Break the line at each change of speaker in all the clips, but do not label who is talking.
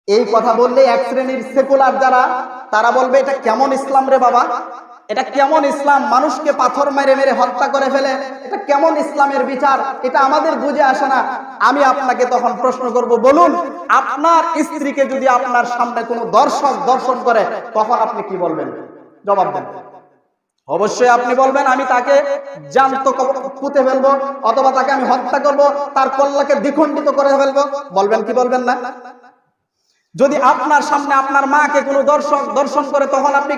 এই কথা বললে এক শ্রেণীর সেকুলার যারা, তারা বলবে এটা কেমন ইসলাম রে বাবা, এটা কেমন ইসলাম, মানুষকে পাথর মেরে মেরে হত্যা করে ফেলে, এটা কেমন ইসলামের বিচার, এটা আমাদের বুঝে আসে না। আমি আপনাকে তখন প্রশ্ন করব, বলুন আপনার স্ত্রীকে যদি আপনার সামনে কোনো দর্শক দর্শন করে তখন আপনি কি বলবেন? জবাব দেন। অবশ্যই আপনি বলবেন আমি তাকে জ্যান্ত পুঁতে ফেলবো, অথবা তাকে আমি হত্যা করব, তার কল্যাণকে দ্বিখণ্ডিত করে ফেলবো। বলবেন কি বলবেন না? যদি আপনার সামনে আপনার মাকে কোনো দর্শক দর্শন করে তখন আপনি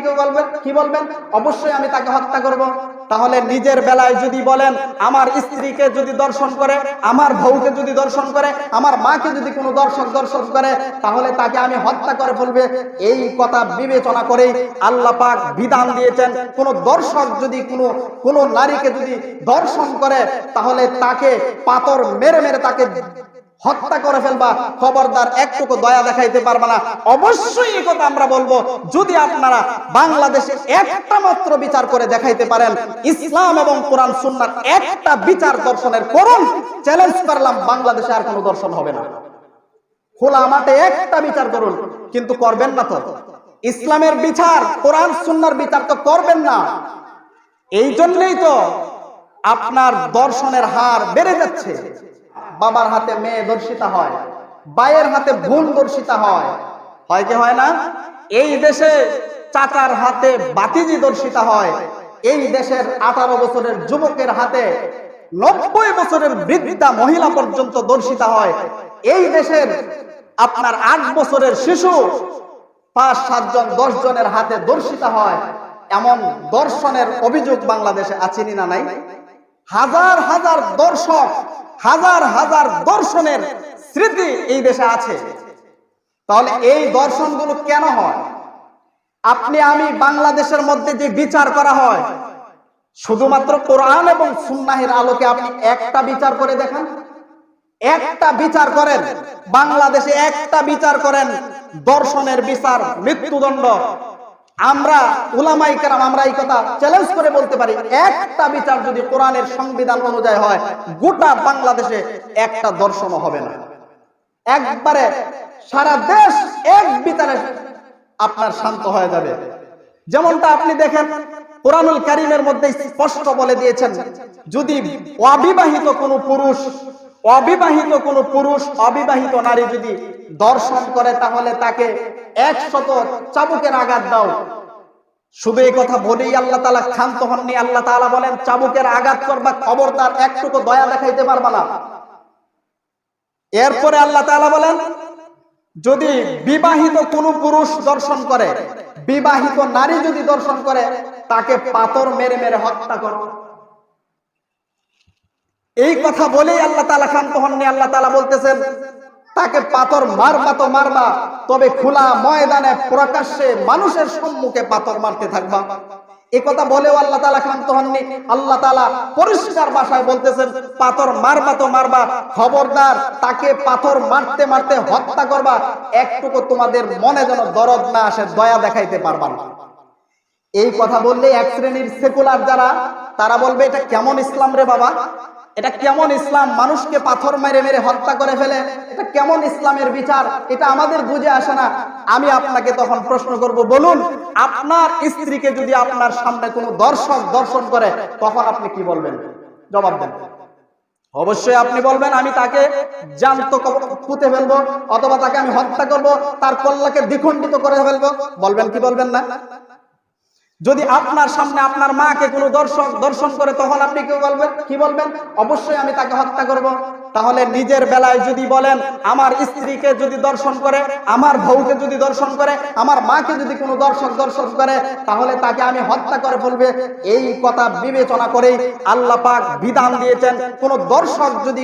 কি বলবেন? অবশ্যই আমি তাকে হত্যা করব। তাহলে নিজের বেলায় যদি বলেন আমার স্ত্রীকে যদি দর্শন করে, আমার বউকে যদি দর্শন করে, আমার মাকে যদি কোনো দর্শন করে তাহলে তাকে আমি হত্যা করে ফেলবে, এই কথা বিবেচনা করেই আল্লাহ পাক বিধান দিয়েছেন কোন দর্শক যদি কোনো নারীকে যদি দর্শন করে তাহলে তাকে পাথর মেরে মেরে তাকে হত্যা করে ফেলবা, খবরদার একটুকু দয়া দেখাইতে পারবা না। অবশ্যই এই কথা আমরা বলবো, যদি আপনারা বাংলাদেশে একটা মাত্র বিচার করে দেখাইতে পারেন ইসলাম এবং কোরআন সুন্নাহর একটা বিচার দর্শনের করুন, চ্যালেঞ্জ করলাম বাংলাদেশে আর কোনো দর্শন হবে না। খোলা মাঠে একটা বিচার করুন, কিন্তু করবেন না তো। ইসলামের বিচার, কোরআন সুন্নাহর বিচার তো করবেন না। এই জন্যই তো আপনার দর্শনের হার বেড়ে যাচ্ছে। বাবার হাতে মেয়ে দর্শিতা হয়, ভাইয়ের হাতে বোন দর্শিতা হয়, হয় কি হয় না? এই দেশে চাচার হাতে বাতিজি দর্শিতা হয়, এই দেশের 18 বছরের যুবকের হাতে 90 বছরের বৃদ্ধা মহিলা পর্যন্ত দর্শিতা হয়, এই দেশের আপনার 8 বছরের শিশু 5-7 জন 10 জনের হাতে দর্শিতা হয়। এমন দর্শনের অভিযোগ বাংলাদেশে আছে না নাই? হাজার হাজার দর্শক, হাজার হাজার দর্শনের স্মৃতি এই দেশে আছে। তাহলে এই দর্শনগুলো কেন হয়? আপনি আমি বাংলাদেশের মধ্যে যে বিচার করা হয় শুধুমাত্র কোরআন এবং সুন্নাহের আলোকে আপনি একটা বিচার করে দেখেন, একটা বিচার করেন বাংলাদেশে, একটা বিচার করেন দর্শনের বিচার মৃত্যুদণ্ড। আমরা উলামায়ে কেরাম আমরা এই কথা চ্যালেঞ্জ করে বলতে পারি, একটা বিচার যদি কোরআনের সংবিধান অনুযায়ী হয় গোটা বাংলাদেশে একটা দর্শনও হবে না। একবারে সারা দেশ এক বিচারে আপনার শান্ত হয়ে যাবে। যেমনটা আপনি দেখেন কোরআনুল কারীমের মধ্যে স্পষ্ট বলে দিয়েছেন, যদি অবিবাহিত কোনো পুরুষ অবিবাহিত নারী যদি দর্শন করে তাহলে তাকে 100 চাবুকের আঘাত দাও। শুধু এই কথা বলেই আল্লাহ তাআলা ক্ষান্ত হননি। আল্লাহ তাআলা বলেন চাবুকের আঘাত করবা, খবরদার একটুকু দয়া দেখাইতে পারবা না। এরপরে আল্লাহ তাআলা বলেন যদি বিবাহিত কোনো পুরুষ দর্শন করে, বিবাহিত নারী যদি দর্শন করে তাকে পাথর মেরে মেরে হত্যা করো। এই কথা বলেই আল্লাহ তাআলা ক্ষান্ত হননি। আল্লাহ তাআলা বলতেছেন তাকে পাথর মারবা তো মারবা, তবে খোলা ময়দানে প্রকাশ্যে মানুষের সম্মুখে পাথর মারতে থাকবা। এই কথা বলেও আল্লাহ তাআলা ক্ষান্ত হননি। আল্লাহ তাআলা পরিষ্কার ভাষায় বলতেছেন পাথর মারবা তো মারবা, খবরদার তাকে পাথর মারতে মারতে হত্যা করবা, একটুকু তোমাদের মনে যেন দরদ না আসে, দয়া দেখাইতে পারবা না। এই কথা বললে এক শ্রেণীর সেকুলার যারা, তারা বলবে এটা কেমন ইসলাম রে বাবা, এটা কেমন ইসলাম, মানুষকে পাথর মেরে মেরে হত্যা করে ফেলে, এটা কেমন ইসলামের বিচার, এটা আমাদের বুঝে আসে না। আমি আপনাকে তখন প্রশ্ন করব, বলুন আপনার স্ত্রীকে যদি আপনার সামনে কোনো দর্শক দর্শন করে তখন আপনি কি বলবেন? জবাব দেন। অবশ্যই আপনি বলবেন আমি তাকে জ্যান্ত পুঁতে ফেলবো, অথবা তাকে আমি হত্যা করব, তার কল্যাণকে দ্বিখণ্ডিত করে ফেলবো। বলবেন কি বলবেন না? যদি আপনার সামনে আপনার মাকে কোনো দর্শক দর্শন করে তখন আপনি কি বলবেন? অবশ্যই আমি তাকে হত্যা করব। তাহলে নিজের বেলায় যদি বলেন আমার স্ত্রীকে যদি দর্শন করে, আমার বউকে যদি দর্শন করে, আমার মাকে যদি কোনো দর্শক করে তাহলে তাকে আমি হত্যা করে ফেলবে, এই কথা বিবেচনা করেই আল্লাহ পাক বিধান দিয়েছেন কোন দর্শক যদি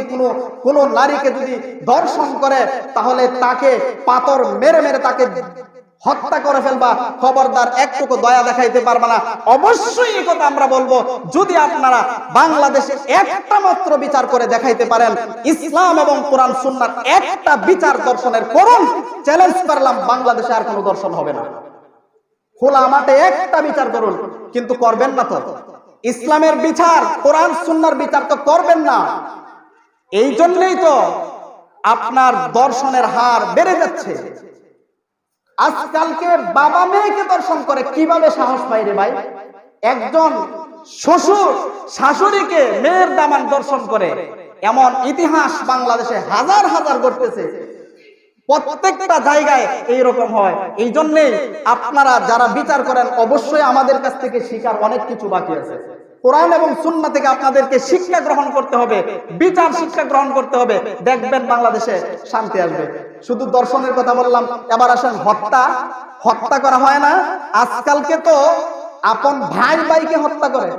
কোনো নারীকে যদি দর্শন করে তাহলে তাকে পাথর মেরে মেরে তাকে হত্যা করে ফেলবা, খবরদার একটুকু দয়া দেখাইতে পারবা না। অবশ্যই এই কথা আমরা বলবো, যদি আপনারা বাংলাদেশে একটা মাত্র বিচার করে দেখাইতে পারেন ইসলাম এবং কোরআন সুন্নাহর একটা বিচার দর্শনের করুন, চ্যালেঞ্জ করলাম বাংলাদেশে আর কোনো দর্শন হবে না। খোলা মাঠে একটা বিচার করুন, কিন্তু করবেন না তো। ইসলামের বিচার, কোরআন সুন্নাহর বিচার তো করবেন না। এই জন্যই তো আপনার দর্শনের হার বেড়ে যাচ্ছে। আজকালকে বাবা মেয়েকে দর্শন করে, কিভাবে সাহস পায় রে ভাই? একজন শ্বশুর শাশুড়িকে মেয়ের দামান দর্শন করে, এমন ইতিহাস বাংলাদেশে হাজার হাজার ঘটতেছে। প্রত্যেকটা জায়গায় এইরকম হয়। এই জন্যই আপনারা যারা বিচার করেন, অবশ্যই আমাদের কাছ থেকে শিখার অনেক কিছু বাকি আছে। কোরআন এবং সুন্নাহ থেকে আপনাদেরকে শিক্ষা গ্রহণ করতে হবে, বিচার শিক্ষা গ্রহণ করতে হবে। দেখবেন বাংলাদেশে শান্তি আসবে। শুধু দর্শনের কথা বললাম, এবার আসেন হত্যা করা হয় না? আজকালকে তো আপন ভাই ভাইকে হত্যা করে।